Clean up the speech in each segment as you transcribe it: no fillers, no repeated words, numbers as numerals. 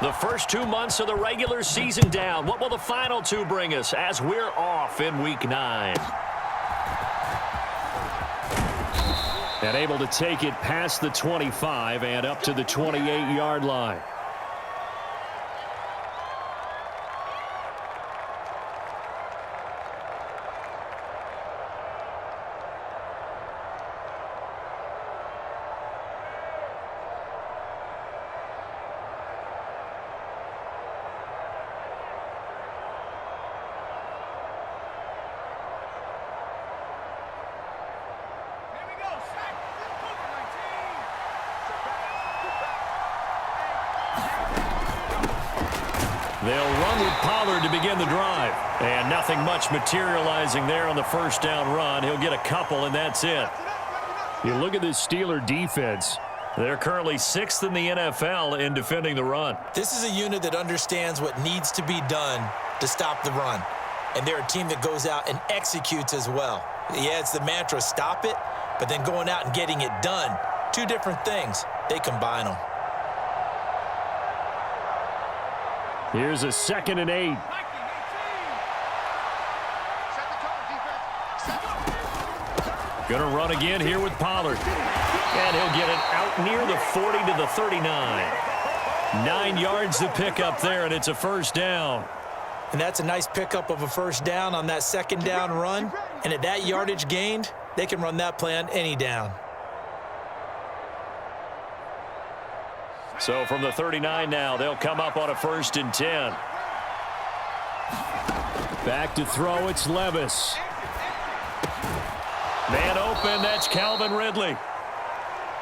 The first 2 months of the regular season down. What will the final two bring us as we're off in Week 9? And able to take it past the 25 and up to the 28-yard line. They'll run with Pollard to begin the drive. And nothing much materializing there on the first down run. He'll get a couple, and that's it. You look at this Steeler defense. They're currently 6th in the NFL in defending the run. This is a unit that understands what needs to be done to stop the run. And they're a team that goes out and executes as well. Yeah, it's the mantra, stop it, but then going out and getting it done. Two different things. They combine them. Here's a 2nd and 8. Gonna run again here with Pollard. And he'll get it out near the 40 to the 39. 9 yards to pick up there, and it's a first down. And that's a nice pickup of a first down on that second down run. And at that yardage gained, they can run that play on any down. So from the 39 now, they'll come up on a 1st and 10. Back to throw, it's Levis. Man open, that's Calvin Ridley.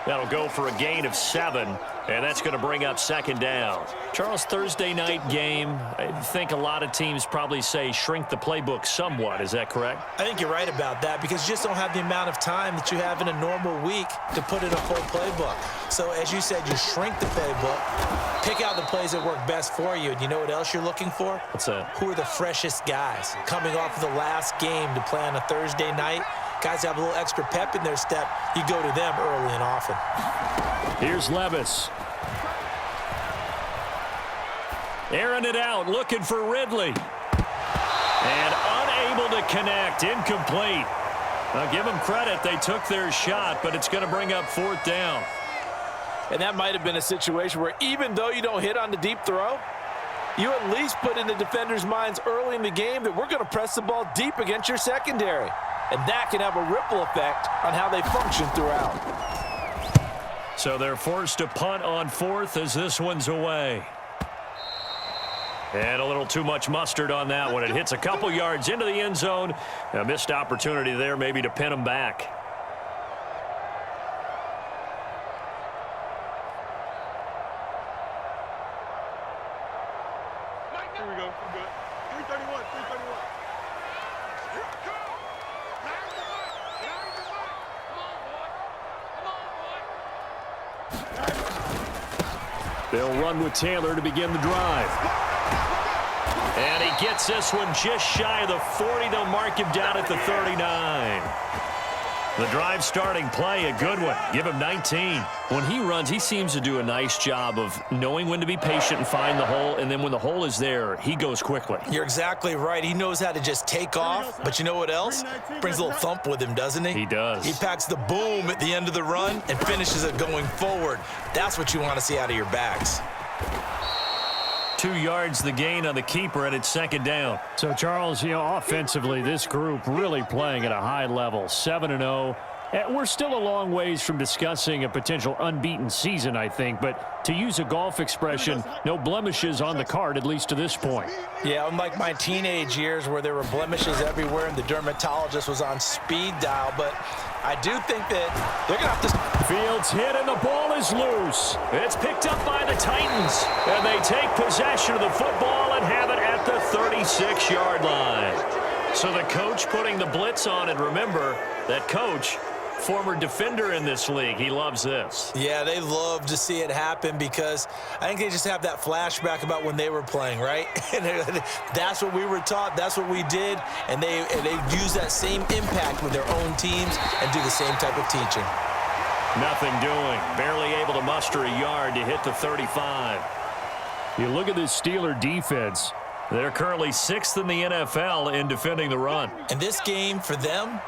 That'll go for a gain of 7, and that's going to bring up 2nd down. Charles, Thursday night game, I think a lot of teams probably say shrink the playbook somewhat. Is that correct? I think you're right about that because you just don't have the amount of time that you have in a normal week to put in a full playbook. So as you said, you shrink the playbook, pick out the plays that work best for you, and you know what else you're looking for? What's that? Who are the freshest guys coming off of the last game to play on a Thursday night? Guys have a little extra pep in their step. You go to them early and often. Here's Levis. Airing it out, looking for Ridley. And unable to connect, incomplete. Now give them credit, they took their shot, but it's going to bring up 4th down. And that might have been a situation where even though you don't hit on the deep throw, you at least put in the defenders' minds early in the game that we're going to press the ball deep against your secondary. And that can have a ripple effect on how they function throughout. So they're forced to punt on 4th as this one's away. And a little too much mustard on that one. It hits a couple yards into the end zone. A missed opportunity there maybe to pin them back. Here we go. We're good. 331. 331. They'll run with Taylor to begin the drive. And he gets this one just shy of the 40. They'll mark him down at the 39. The drive starting play, a good one. Give him 19. When he runs, he seems to do a nice job of knowing when to be patient and find the hole, and then when the hole is there, he goes quickly. You're exactly right. He knows how to just take off, but you know what else? Brings a little thump with him, doesn't he? He does. He packs the boom at the end of the run and finishes it going forward. That's what you want to see out of your backs. 2 yards the gain on the keeper, and it's 2nd down. So, Charles, offensively, this group really playing at a high level, 7-0. We're still a long ways from discussing a potential unbeaten season, I think, but to use a golf expression, no blemishes on the card, at least to this point. Yeah, unlike my teenage years where there were blemishes everywhere and the dermatologist was on speed dial, but I do think that they're going to have to... Fields hit and the ball is loose. It's picked up by the Titans, and they take possession of the football and have it at the 36-yard line. So the coach putting the blitz on, and remember, that coach, former defender in this league. He loves this. Yeah, they love to see it happen because I think they just have that flashback about when they were playing, right? And that's what we were taught. That's what we did. And they use that same impact with their own teams and do the same type of teaching. Nothing doing. Barely able to muster a yard to hit the 35. You look at this Steeler defense. They're currently 6th in the NFL in defending the run. And this game for them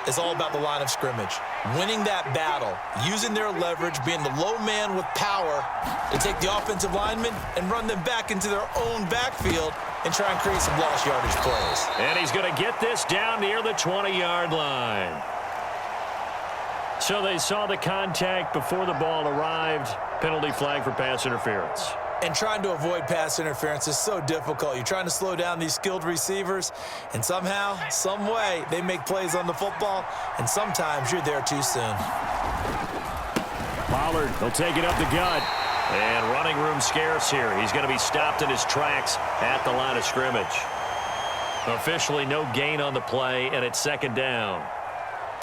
is all about the line of scrimmage. Winning that battle, using their leverage, being the low man with power to take the offensive linemen and run them back into their own backfield and try and create some lost yardage plays. And he's going to get this down near the 20-yard line. So they saw the contact before the ball arrived. Penalty flag for pass interference. And trying to avoid pass interference is so difficult. You're trying to slow down these skilled receivers, and somehow, some way, they make plays on the football, and sometimes you're there too soon. Pollard, he'll take it up the gut. And running room scarce here. He's going to be stopped in his tracks at the line of scrimmage. Officially no gain on the play, and it's 2nd down.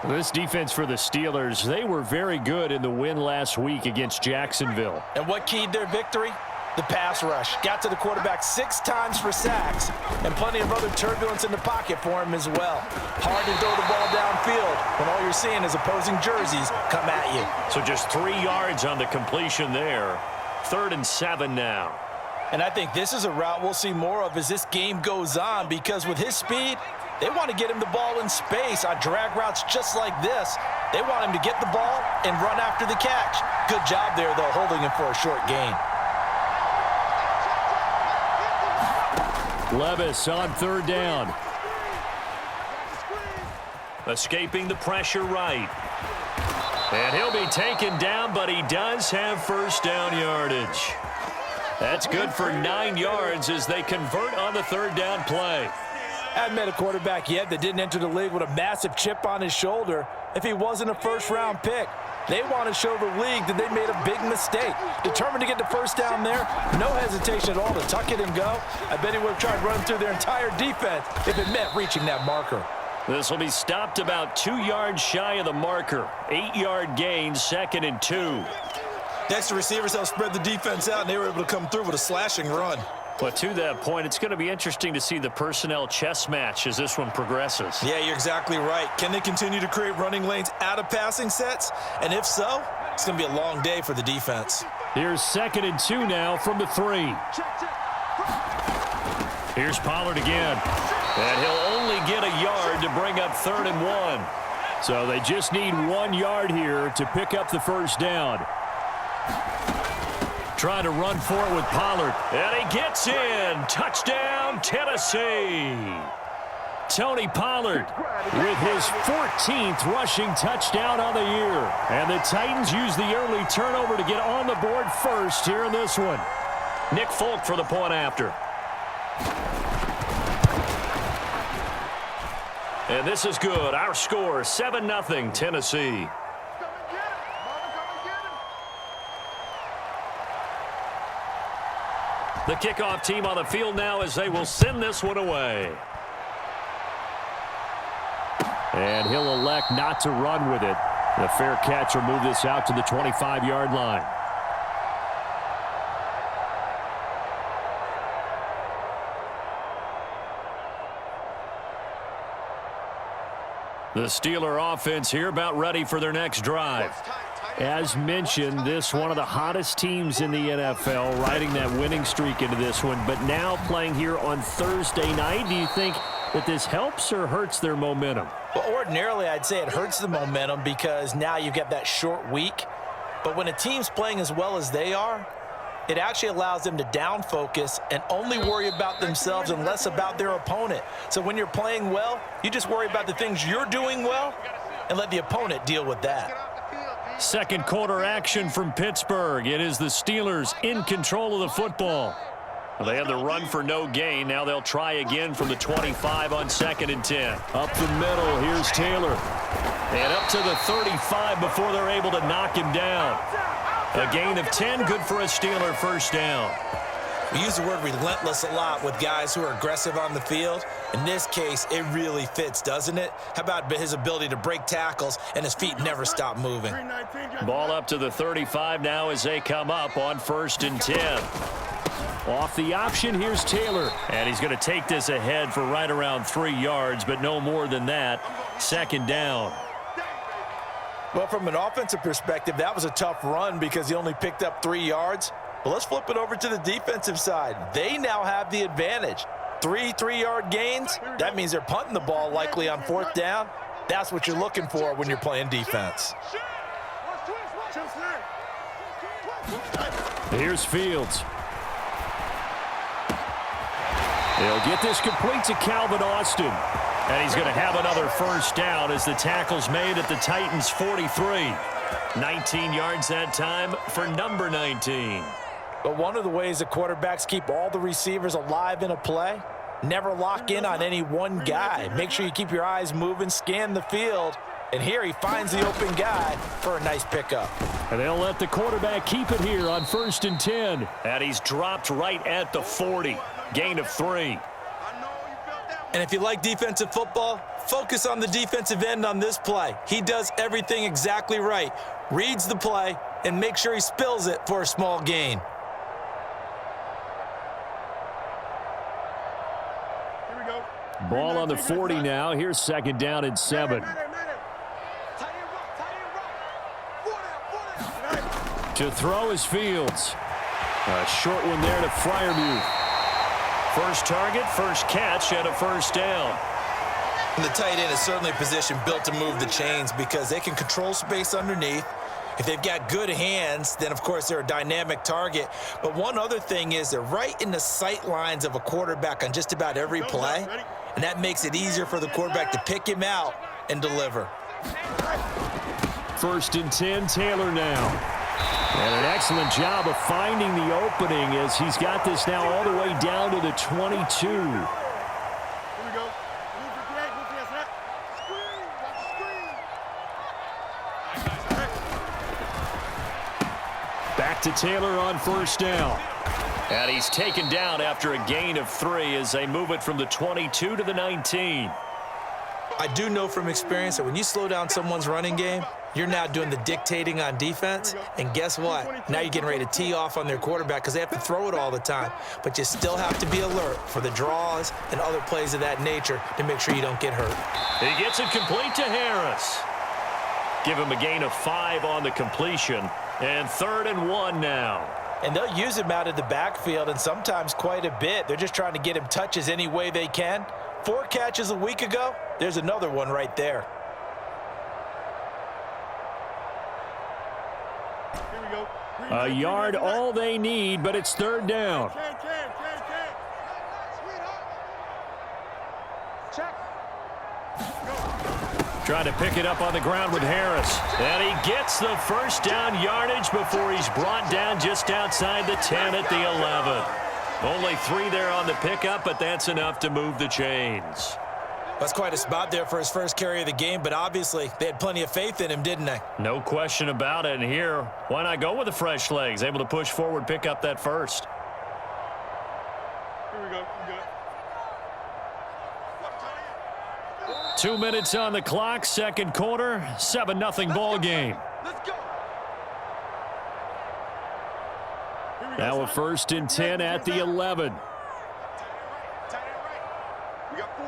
This defense for the Steelers, they were very good in the win last week against Jacksonville. And what keyed their victory? The pass rush. Got to the quarterback 6 times for sacks, and plenty of other turbulence in the pocket for him as well. Hard to throw the ball downfield when all you're seeing is opposing jerseys come at you. So just 3 yards on the completion there. 3rd and 7 now. And I think this is a route we'll see more of as this game goes on, because with his speed, they want to get him the ball in space on drag routes just like this. They want him to get the ball and run after the catch. Good job there, though, holding him for a short gain. Levis on 3rd down. Escaping the pressure right. And he'll be taken down, but he does have 1st down yardage. That's good for 9 yards as they convert on the 3rd down play. I haven't met a quarterback yet that didn't enter the league with a massive chip on his shoulder if he wasn't a 1st-round pick. They want to show the league that they made a big mistake. Determined to get the 1st down there, no hesitation at all to tuck it and go. I bet he would have tried running through their entire defense if it meant reaching that marker. This will be stopped about 2 yards shy of the marker. 8-yard gain, 2nd and 2. Next, the receivers helped spread the defense out, and they were able to come through with a slashing run. But to that point, it's going to be interesting to see the personnel chess match as this one progresses. Yeah, you're exactly right. Can they continue to create running lanes out of passing sets? And if so, it's going to be a long day for the defense. Here's 2nd and 2 now from the 3. Here's Pollard again. And he'll only get a yard to bring up 3rd and 1. So they just need 1 yard here to pick up the 1st down. Trying to run for it with Pollard. And he gets in. Touchdown, Tennessee. Tony Pollard with his 14th rushing touchdown on the year. And the Titans use the early turnover to get on the board first here in this one. Nick Folk for the point after. And this is good. Our score, 7-0 Tennessee. The kickoff team on the field now as they will send this one away. And he'll elect not to run with it. The fair catch will move this out to the 25-yard line. The Steeler offense here about ready for their next drive. As mentioned, this one of the hottest teams in the NFL, riding that winning streak into this one, but now playing here on Thursday night. Do you think that this helps or hurts their momentum? Well, ordinarily, I'd say it hurts the momentum because now you've got that short week. But when a team's playing as well as they are, it actually allows them to down focus and only worry about themselves and less about their opponent. So when you're playing well, you just worry about the things you're doing well and let the opponent deal with that. Second quarter action from Pittsburgh. It is the Steelers in control of the football. They had the run for no gain. Now they'll try again from the 25 on 2nd and 10. Up the middle, here's Taylor. And up to the 35 before they're able to knock him down. A gain of 10, good for a Steeler 1st down. We use the word relentless a lot with guys who are aggressive on the field. In this case, it really fits, doesn't it? How about his ability to break tackles and his feet never stop moving? Ball up to the 35 now as they come up on 1st and 10. Off the option, here's Taylor. And he's going to take this ahead for right around 3 yards, but no more than that. 2nd down. Well, from an offensive perspective, that was a tough run because he only picked up 3 yards. But let's flip it over to the defensive side. They now have the advantage. 3-3-yard gains, that means they're punting the ball likely on 4th down. That's what you're looking for when you're playing defense. Here's Fields. He'll get this complete to Calvin Austin. And he's going to have another first down as the tackle's made at the Titans' 43. 19 yards that time for number 19. But one of the ways the quarterbacks keep all the receivers alive in a play, never lock in on any one guy. Make sure you keep your eyes moving, scan the field. And here he finds the open guy for a nice pickup. And they'll let the quarterback keep it here on 1st and 10. And he's dropped right at the 40. Gain of 3. And if you like defensive football, focus on the defensive end on this play. He does everything exactly right. Reads the play and make sure he spills it for a small gain. Ball on the 40 now. Here's 2nd down and 7. To throw is Fields. A short one there to Freiermuth. First target, first catch, and a first down. And the tight end is certainly a position built to move the chains because they can control space underneath. If they've got good hands, then of course they're a dynamic target. But one other thing is they're right in the sight lines of a quarterback on just about every play. And that makes it easier for the quarterback to pick him out and deliver. 1st and 10, Taylor now. And an excellent job of finding the opening as he's got this now all the way down to the 22. Back to Taylor on 1st down. And he's taken down after a gain of 3 as they move it from the 22 to the 19. I do know from experience that when you slow down someone's running game, you're now doing the dictating on defense. And guess what? Now you're getting ready to tee off on their quarterback because they have to throw it all the time. But you still have to be alert for the draws and other plays of that nature to make sure you don't get hurt. He gets it complete to Harris. Give him a gain of 5 on the completion. And 3rd and 1 now. And they'll use him out of the backfield and sometimes quite a bit. They're just trying to get him touches any way they can. 4 catches a week ago. There's another one right there. A yard all they need, but it's 3rd down. Trying to pick it up on the ground with Harris. And he gets the first down yardage before he's brought down just outside the 10 at the 11. Only 3 there on the pickup, but that's enough to move the chains. That's quite a spot there for his first carry of the game, but obviously they had plenty of faith in him, didn't they? No question about it. And here, why not go with the fresh legs? Able to push forward, pick up that first. Here we go. We're good. 2 minutes on the clock, 2nd quarter, 7-0 ball game. Let's go. Now a 1st and 10 at the 11. We got 4.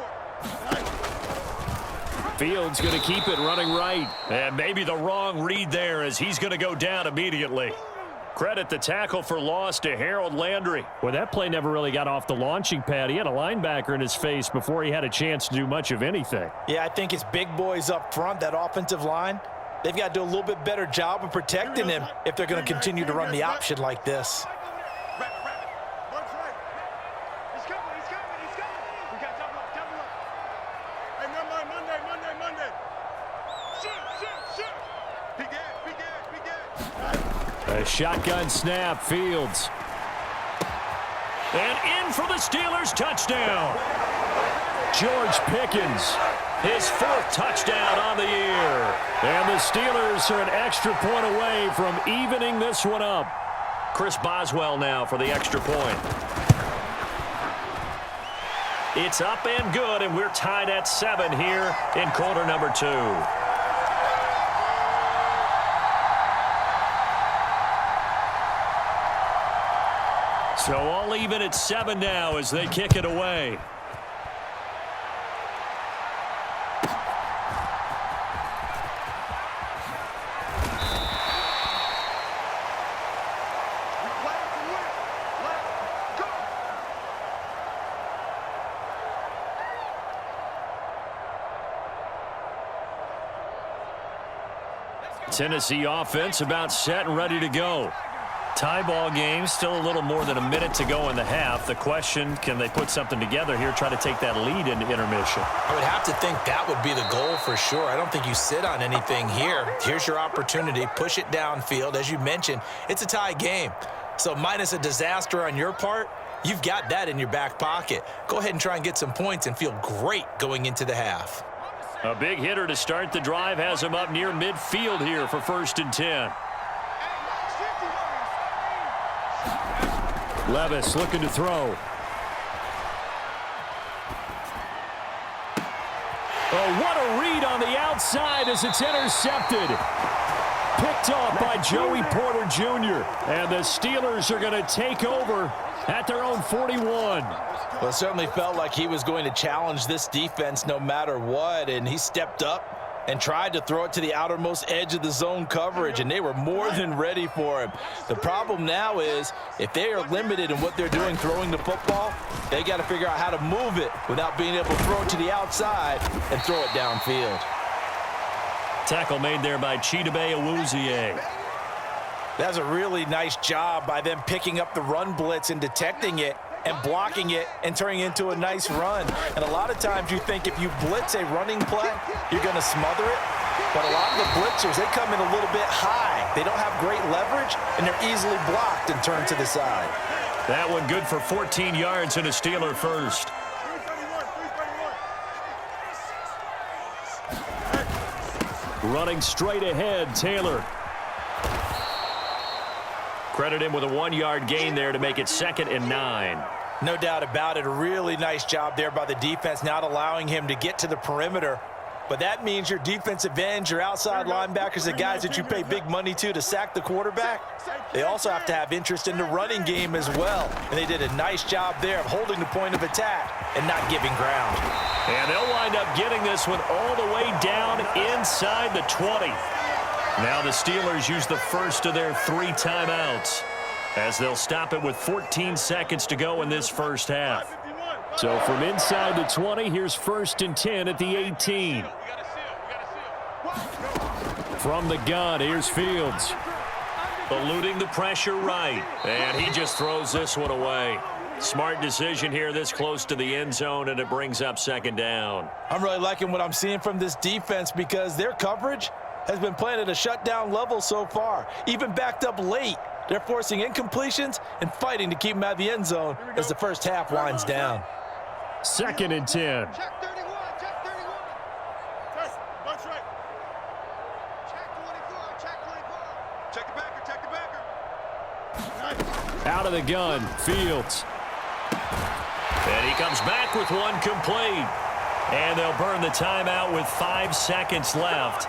Fields going to keep it running right. And maybe the wrong read there as he's going to go down immediately. Credit the tackle for loss to Harold Landry. Well, that play never really got off the launching pad. He had a linebacker in his face before he had a chance to do much of anything. Yeah, I think it's big boys up front, that offensive line. They've got to do a little bit better job of protecting him if they're going to continue to run the option like this. A shotgun snap, Fields. And in for the Steelers touchdown. George Pickens. His 4th touchdown on the year. And the Steelers are an extra point away from evening this one up. Chris Boswell now for the extra point. It's up and good, and we're tied at 7 here in quarter number 2. So all even at 7 now as they kick it away. Tennessee offense about set and ready to go. Tie ball game, still a little more than a minute to go in the half. The question, can they put something together here, try to take that lead into intermission? I would have to think that would be the goal for sure. I don't think you sit on anything here. Here's your opportunity. Push it downfield. As you mentioned, it's a tie game. So minus a disaster on your part, you've got that in your back pocket. Go ahead and try and get some points and feel great going into the half. A big hitter to start the drive has him up near midfield here for 1st and 10. Levis looking to throw. Oh, what a read on the outside as it's intercepted. Picked off by Joey Porter Jr. And the Steelers are going to take over at their own 41. Well, it certainly felt like he was going to challenge this defense no matter what, and he stepped up and tried to throw it to the outermost edge of the zone coverage, and they were more than ready for him. The problem now is if they are limited in what they're doing throwing the football, they got to figure out how to move it without being able to throw it to the outside and throw it downfield. Tackle made there by Chidobe Awuzie. That's a really nice job by them picking up the run blitz and detecting it and blocking it and turning it into a nice run. And a lot of times you think if you blitz a running play, you're going to smother it. But a lot of the blitzers, they come in a little bit high. They don't have great leverage, and they're easily blocked and turned to the side. That one good for 14 yards and a Steeler first. Running straight ahead, Taylor. Credit him with a 1-yard gain there to make it 2nd and 9. No doubt about it. A really nice job there by the defense, not allowing him to get to the perimeter. But that means your defensive ends, your outside linebackers, the guys that you pay big money to sack the quarterback, they also have to have interest in the running game as well. And they did a nice job there of holding the point of attack and not giving ground. And they'll wind up getting this one all the way down inside the 20. Now the Steelers use the first of their 3 timeouts as they'll stop it with 14 seconds to go in this first half. So from inside the 20, here's 1st and 10 at the 18. From the gun, here's Fields. Eluding the pressure right, and he just throws this one away. Smart decision here this close to the end zone, and it brings up 2nd down. I'm really liking what I'm seeing from this defense because their coverage has been playing at a shutdown level so far. Even backed up late, they're forcing incompletions and fighting to keep them out of the end zone as the first half winds down. 2nd and 10. Check 31, check 31. That's right. Check 24, check 24. Check the backer. Out of the gun, Fields. And he comes back with one complete. And they'll burn the timeout with 5 seconds left.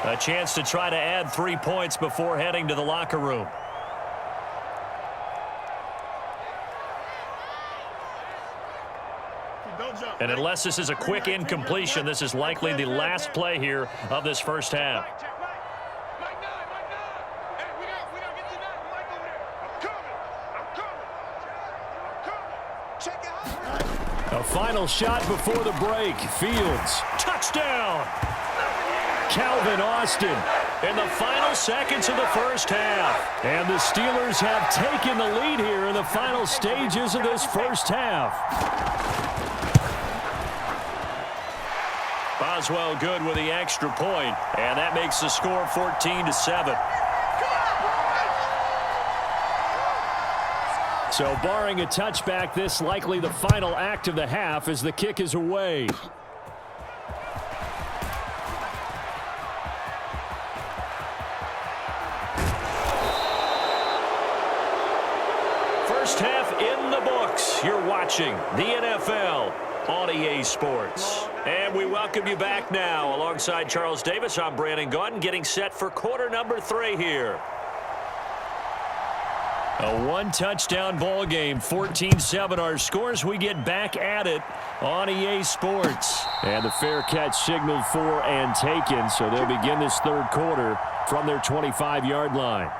A chance to try to add 3 points before heading to the locker room. And unless this is a quick incompletion, this is likely the last play here of this first half. A final shot before the break. Fields. Touchdown! Calvin Austin. In the final seconds of the first half. And the Steelers have taken the lead here in the final stages of this first half. Boswell good with the extra point, and that makes the score 14-7. So barring a touchback, this likely the final act of the half as the kick is away. First half in the books. You're watching the NFL on EA Sports. And we welcome you back now. Alongside Charles Davis, I'm Brandon Gaudin, getting set for quarter number 3 here. A one-touchdown ball game, 14-7 our scores. We get back at it on EA Sports. And the fair catch signaled for and taken, so they'll begin this third quarter from their 25-yard line.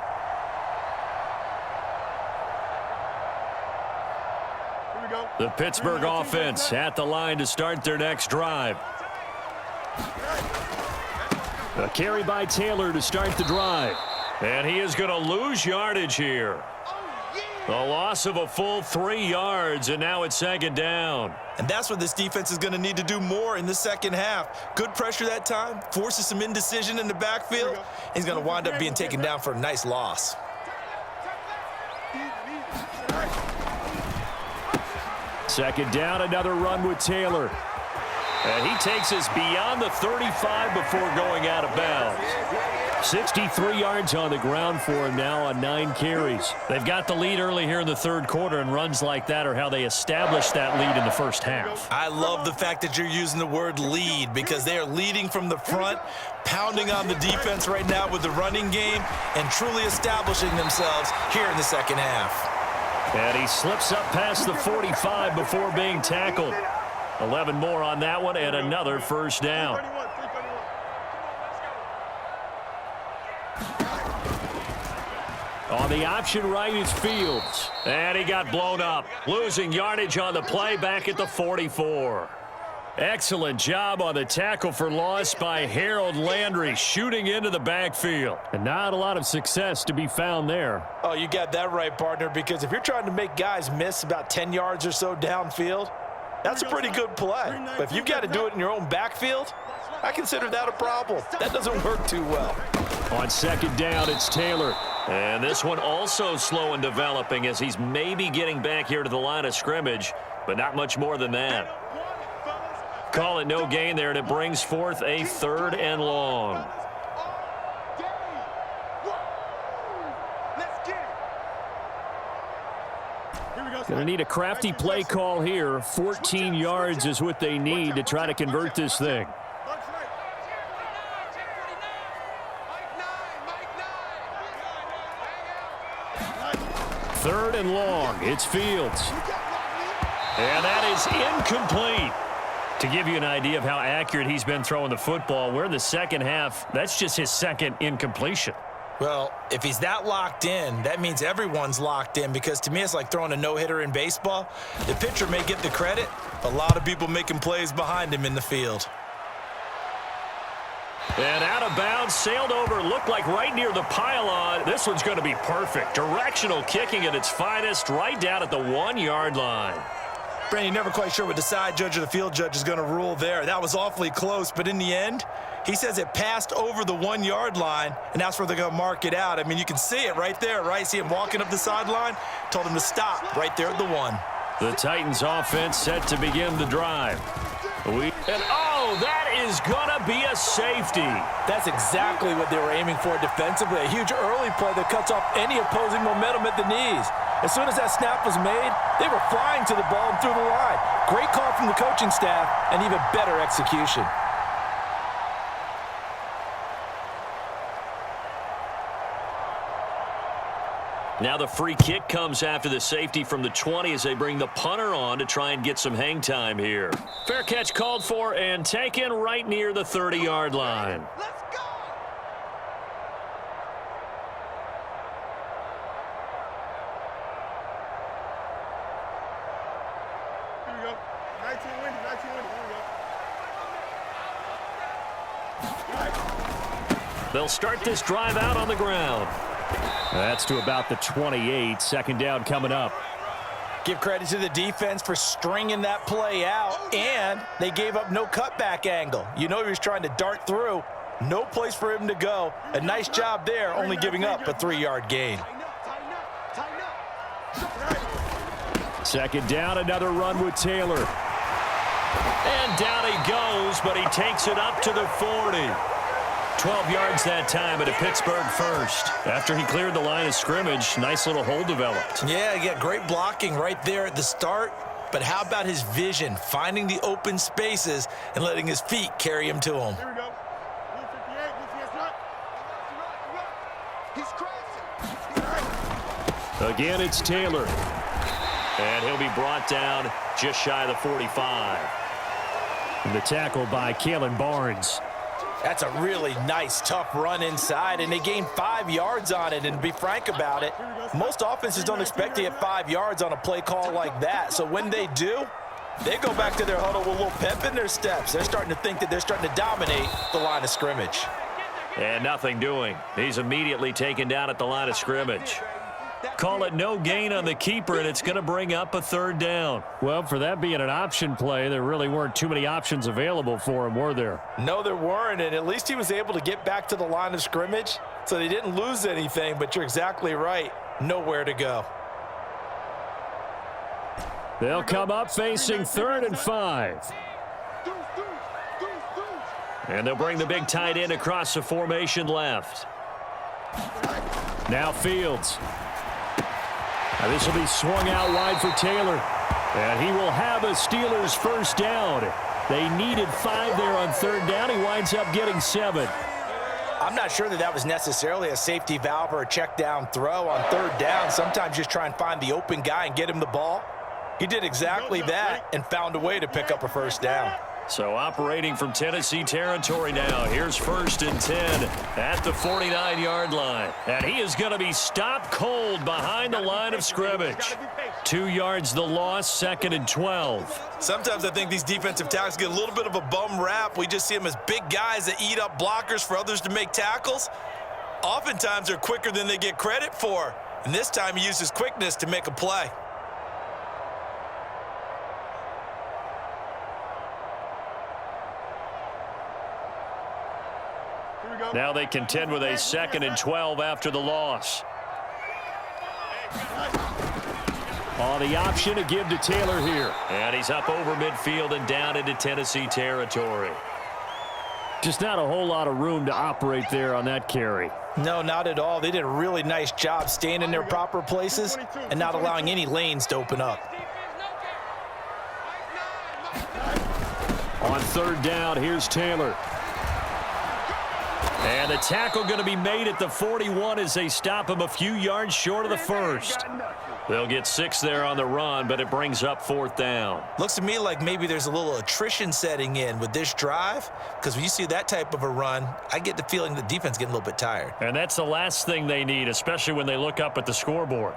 The Pittsburgh offense at the line to start their next drive. A carry by Taylor to start the drive. And he is going to lose yardage here. A loss of a full 3 yards, and now it's second down. And that's what this defense is going to need to do more in the second half. Good pressure that time, forces some indecision in the backfield. He's going to wind up being taken down for a nice loss. Second down, another run with Taylor. And he takes us beyond the 35 before going out of bounds. 63 yards on the ground for him now on 9 carries. They've got the lead early here in the third quarter, and runs like that are how they established that lead in the first half. I love the fact that you're using the word lead, because they are leading from the front, pounding on the defense right now with the running game, and truly establishing themselves here in the second half. And he slips up past the 45 before being tackled. 11 more on that one, and another first down. On the option right is Fields. And he got blown up, losing yardage on the play back at the 44. Excellent job on the tackle for loss by Harold Landry, shooting into the backfield. And not a lot of success to be found there. Oh, you got that right, partner, because if you're trying to make guys miss about 10 yards or so downfield, that's a pretty good play. But if you've got to do it in your own backfield, I consider that a problem. That doesn't work too well. On second down, it's Taylor. And this one also slow in developing, as he's maybe getting back here to the line of scrimmage, but not much more than that. Call it no gain there, and it brings forth a 3rd and long. Going to need a crafty play call here. 14 yards is what they need to try to convert this thing. 3rd and long. It's Fields. And that is incomplete. To give you an idea of how accurate he's been throwing the football, we're in the second half. That's just his second incompletion. Well, if he's that locked in, that means everyone's locked in, because to me it's like throwing a no-hitter in baseball. The pitcher may get the credit, a lot of people making plays behind him in the field. And out of bounds, sailed over, looked like right near the pylon. This one's going to be perfect. Directional kicking at its finest, right down at the 1-yard line. Brandon, you're never quite sure what the side judge or the field judge is going to rule there. That was awfully close, but in the end, he says it passed over the 1-yard line, and that's where they're going to mark it out. I mean, you can see it right there, right? See him walking up the sideline? Told him to stop right there at the 1. The Titans offense set to begin the drive. That is going to be a safety. That's exactly what they were aiming for defensively. A huge early play that cuts off any opposing momentum at the knees. As soon as that snap was made, they were flying to the ball and through the line. Great call from the coaching staff, and even better execution. Now the free kick comes after the safety from the 20 as they bring the punter on to try and get some hang time here. Fair catch called for and taken right near the 30-yard line. Let's go! Here we go. 19 winning, 19 winning. Here we go. They'll start this drive out on the ground. That's to about the 28. Second down coming up. Give credit to the defense for stringing that play out, and they gave up no cutback angle. You know he was trying to dart through. No place for him to go. A nice job there, only giving up a 3-yard gain. Second down, another run with Taylor. And down he goes, but he takes it up to the 40. 12 yards that time, at a Pittsburgh first. After he cleared the line of scrimmage, nice little hole developed. Yeah, he got great blocking right there at the start. But how about his vision, finding the open spaces and letting his feet carry him to him? Here we go. 158, he's crossing. Again, it's Taylor. And he'll be brought down just shy of the 45. And the tackle by Kalen Barnes. That's a really nice, tough run inside, and they gained 5 yards on it. And to be frank about it, most offenses don't expect to get 5 yards on a play call like that. So when they do, they go back to their huddle with a little pep in their steps. They're starting to think that they're starting to dominate the line of scrimmage. And nothing doing. He's immediately taken down at the line of scrimmage. Call it no gain on the keeper, and it's going to bring up a third down. Well, for that being an option play, there really weren't too many options available for him, were there? No, there weren't, and at least he was able to get back to the line of scrimmage, so they didn't lose anything, but you're exactly right. Nowhere to go. They'll come up facing 3rd and 5. And they'll bring the big tight end across the formation left. Now Fields. Now this will be swung out wide for Taylor. And he will have a Steelers first down. They needed 5 there on 3rd down. He winds up getting 7. I'm not sure that was necessarily a safety valve or a check down throw on 3rd down. Sometimes just try and find the open guy and get him the ball. He did exactly that and found a way to pick up a first down. So operating from Tennessee territory now. Here's 1st and 10 at the 49-yard line. And he is going to be stopped cold behind the line of scrimmage. 2 yards the loss, 2nd and 12. Sometimes I think these defensive tackles get a little bit of a bum rap. We just see them as big guys that eat up blockers for others to make tackles. Oftentimes they're quicker than they get credit for. And this time he used his quickness to make a play. Now they contend with a 2nd and 12 after the loss. On the option to give to Taylor here. And he's up over midfield and down into Tennessee territory. Just not a whole lot of room to operate there on that carry. No, not at all. They did a really nice job staying in their proper places and not allowing any lanes to open up. On 3rd down, here's Taylor. And the tackle going to be made at the 41 as they stop him a few yards short of the 1st. They'll get 6 there on the run, but it brings up 4th down. Looks to me like maybe there's a little attrition setting in with this drive, because when you see that type of a run, I get the feeling the defense getting a little bit tired. And that's the last thing they need, especially when they look up at the scoreboard.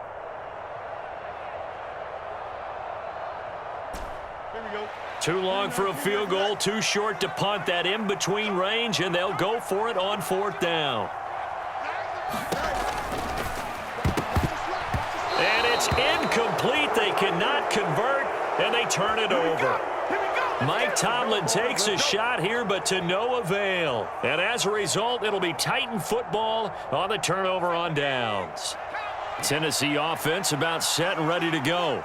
Too long for a field goal, too short to punt. That in-between range, and they'll go for it on 4th down. And it's incomplete. They cannot convert, and they turn it over. Mike Tomlin takes a shot here, but to no avail. And as a result, it'll be Titan football on the turnover on downs. Tennessee offense about set and ready to go.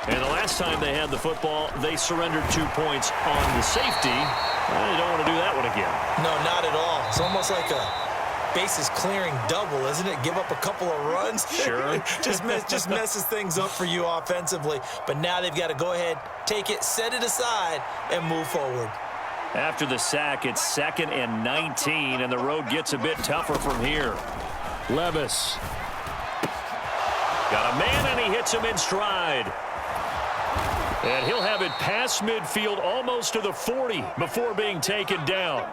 And the last time they had the football, they surrendered 2 points on the safety. They don't want to do that one again. No, not at all. It's almost like a bases clearing double, isn't it? Give up a couple of runs. Sure. just messes things up for you offensively. But now they've got to go ahead, take it, set it aside, and move forward. After the sack, it's 2nd and 19, and the road gets a bit tougher from here. Levis. Got a man, and he hits him in stride. And he'll have it past midfield almost to the 40 before being taken down.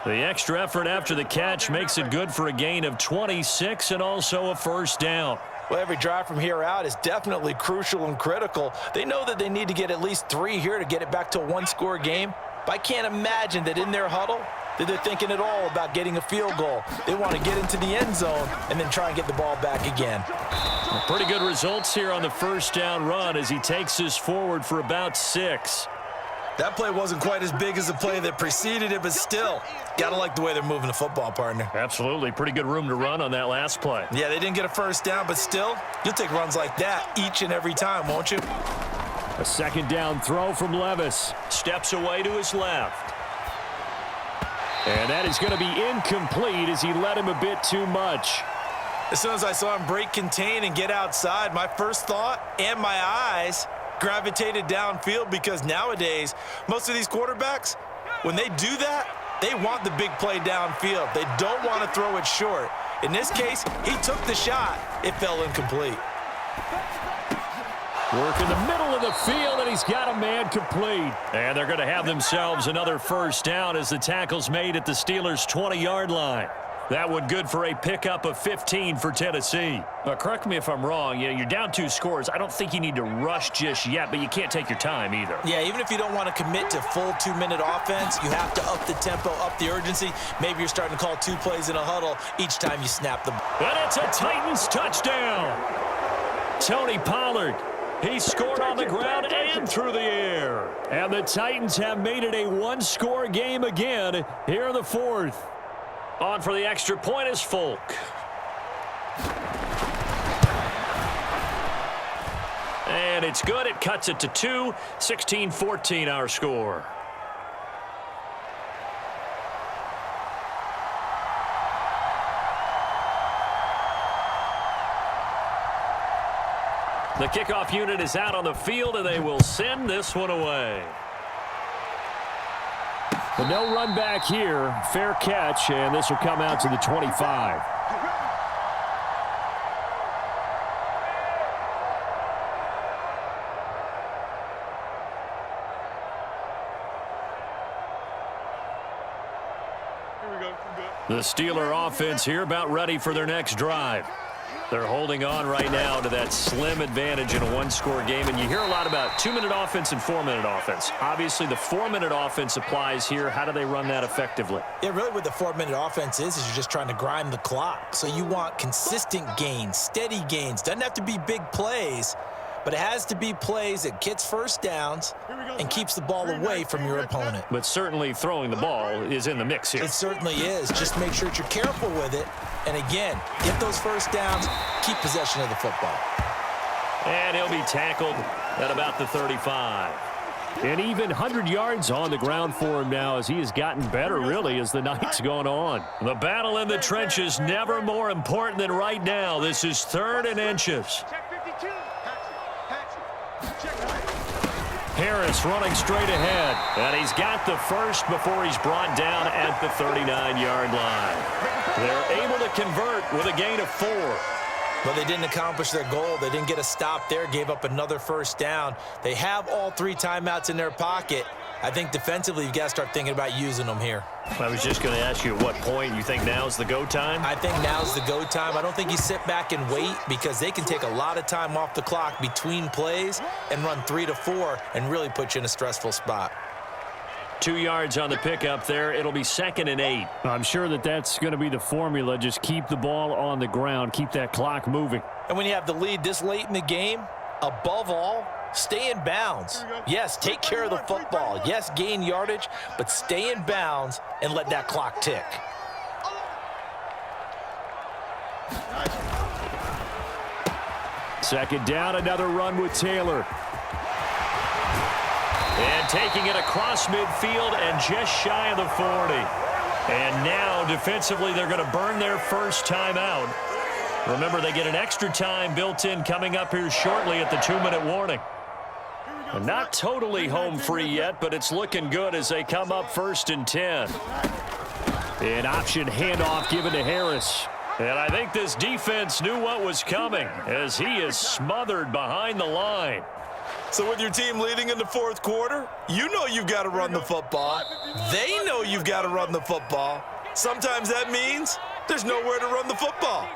The extra effort after the catch makes it good for a gain of 26 and also a first down. Well, every drive from here out is definitely crucial and critical. They know that they need to get at least 3 here to get it back to a one-score game. But I can't imagine that in their huddle that they're thinking at all about getting a field goal. They want to get into the end zone and then try and get the ball back again. Pretty good results here on the first down run as he takes this forward for about 6. That play wasn't quite as big as the play that preceded it, but still, gotta like the way they're moving the football, partner. Absolutely. Pretty good room to run on that last play. Yeah, they didn't get a first down, but still, you'll take runs like that each and every time, won't you? A 2nd down throw from Levis. Steps away to his left. And that is going to be incomplete as he led him a bit too much. As soon as I saw him break contain and get outside, my first thought and my eyes gravitated downfield, because nowadays, most of these quarterbacks, when they do that, they want the big play downfield. They don't want to throw it short. In this case, he took the shot. It fell incomplete. Work in the middle of the field, and he's got a man complete. And they're going to have themselves another first down as the tackle's made at the Steelers' 20-yard line. That one good for a pickup of 15 for Tennessee. Correct me if I'm wrong. You're down 2 scores. I don't think you need to rush just yet, but you can't take your time either. Yeah, even if you don't want to commit to full 2-minute offense, you have to up the tempo, up the urgency. Maybe you're starting to call 2 plays in a huddle each time you snap the ball. And it's a Titans touchdown. Tony Pollard. He scored on the ground and through the air. And the Titans have made it a 1-score game again here in the 4th. On for the extra point is Folk. And it's good. It cuts it to 2. 16-14 our score. The kickoff unit is out on the field, and they will send this one away. But no run back here. Fair catch, and this will come out to the 25. The Steeler offense here about ready for their next drive. They're holding on right now to that slim advantage in a 1-score game. And you hear a lot about 2-minute offense and 4-minute offense. Obviously, the 4-minute offense applies here. How do they run that effectively? Yeah, really what the 4-minute offense is you're just trying to grind the clock. So you want consistent gains, steady gains. Doesn't have to be big plays, but it has to be plays that gets first downs and keeps the ball away from your opponent. But certainly throwing the ball is in the mix here. It certainly is. Just make sure that you're careful with it. And again, get those first downs, keep possession of the football. And he'll be tackled at about the 35. And even 100 yards on the ground for him now as he has gotten better, really, as the night's gone on. The battle in the trenches never more important than right now. This is 3rd and inches. Harris running straight ahead. And he's got the first before he's brought down at the 39-yard line. They're able to convert with a gain of 4. But they didn't accomplish their goal. They didn't get a stop there, gave up another first down. They have all 3 timeouts in their pocket. I think defensively, you've got to start thinking about using them here. I was just going to ask you at what point you think now's the go time? I think now's the go time. I don't think you sit back and wait because they can take a lot of time off the clock between plays and run 3 to 4 and really put you in a stressful spot. 2 yards on the pickup there. It'll be 2nd and 8. I'm sure that that's going to be the formula. Just keep the ball on the ground. Keep that clock moving. And when you have the lead this late in the game, above all, stay in bounds. Yes, take care of the football. Yes, gain yardage, but stay in bounds and let that clock tick. Second down, another run with Taylor. And taking it across midfield and just shy of the 40. And now, defensively, they're going to burn their first timeout. Remember, they get an extra time built in coming up here shortly at the 2-minute warning. And not totally home free yet, but it's looking good as they come up 1st and 10. An option handoff given to Harris. And I think this defense knew what was coming as he is smothered behind the line. So with your team leading in the 4th quarter, you know you've got to run the football. They know you've got to run the football. Sometimes that means there's nowhere to run the football.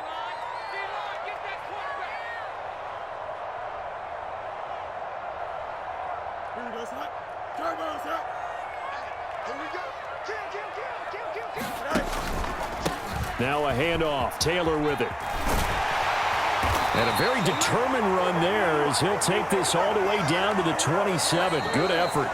Now a handoff. Taylor with it. And a very determined run there as he'll take this all the way down to the 27. Good effort.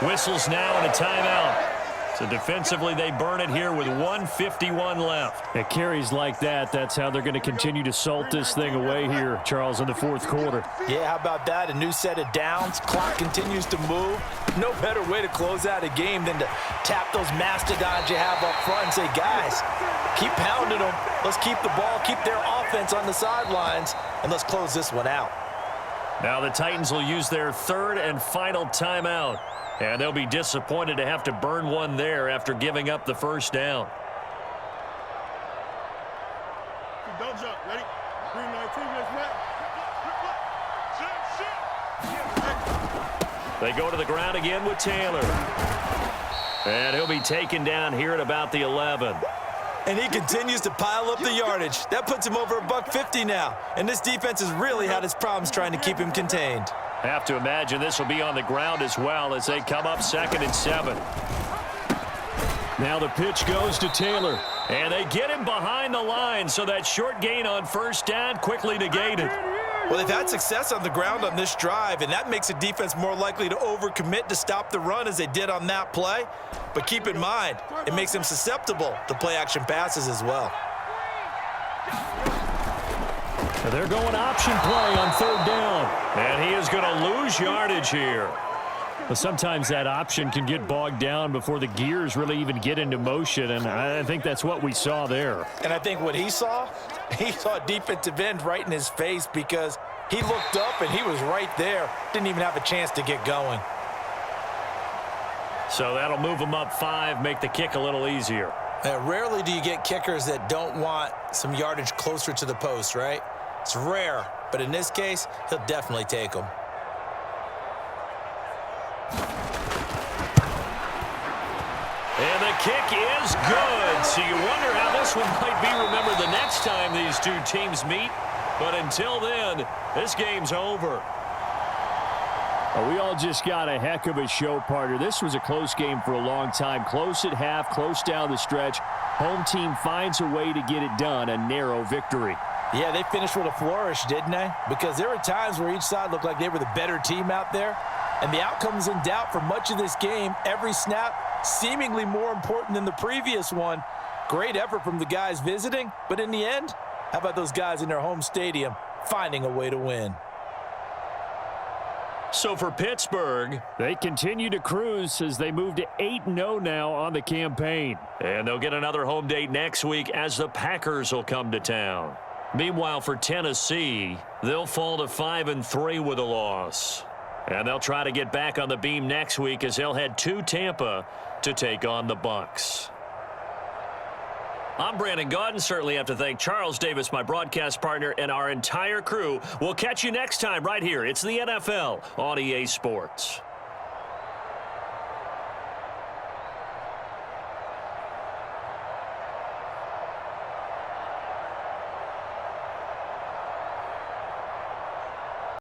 Whistles now and a timeout. So defensively, they burn it here with 1:51 left. At carries like that, that's how they're going to continue to salt this thing away here, Charles, in the 4th quarter. Yeah, how about that? A new set of downs. Clock continues to move. No better way to close out a game than to tap those mastodons you have up front and say, guys, keep pounding them. Let's keep the ball, keep their offense on the sidelines, and let's close this one out. Now the Titans will use their 3rd and final timeout. And they'll be disappointed to have to burn one there after giving up the first down. Don't jump. Ready? Green light, 2 minutes left. They go to the ground again with Taylor. And he'll be taken down here at about the 11. And he continues to pile up the yardage. That puts him over $150 now. And this defense has really had its problems trying to keep him contained. Have to imagine this will be on the ground as well as they come up 2nd and 7. Now the pitch goes to Taylor. And they get him behind the line, so that short gain on 1st down quickly negated. Well, they've had success on the ground on this drive, and that makes the defense more likely to overcommit to stop the run as they did on that play. But keep in mind, it makes them susceptible to play-action passes as well. They're going option play on 3rd down. And he is going to lose yardage here. But sometimes that option can get bogged down before the gears really even get into motion, and I think that's what we saw there. And I think what he saw a defensive end right in his face because he looked up and he was right there. Didn't even have a chance to get going. So that'll move him up 5, make the kick a little easier. Rarely do you get kickers that don't want some yardage closer to the post, right? It's rare, but in this case, he'll definitely take them. And the kick is good. So you wonder how this one might be remembered the next time these two teams meet. But until then, this game's over. We all just got a heck of a show, partner. This was a close game for a long time. Close at half, close down the stretch. Home team finds a way to get it done, a narrow victory. Yeah, they finished with a flourish, didn't they? Because there were times where each side looked like they were the better team out there. And the outcome's in doubt for much of this game. Every snap seemingly more important than the previous one. Great effort from the guys visiting. But in the end, how about those guys in their home stadium finding a way to win? So for Pittsburgh, they continue to cruise as they move to 8-0 now on the campaign. And they'll get another home date next week as the Packers will come to town. Meanwhile, for Tennessee, they'll fall to 5-3 with a loss. And they'll try to get back on the beam next week as they'll head to Tampa to take on the Bucs. I'm Brandon Gaudin. Certainly have to thank Charles Davis, my broadcast partner, and our entire crew. We'll catch you next time right here. It's the NFL on EA Sports.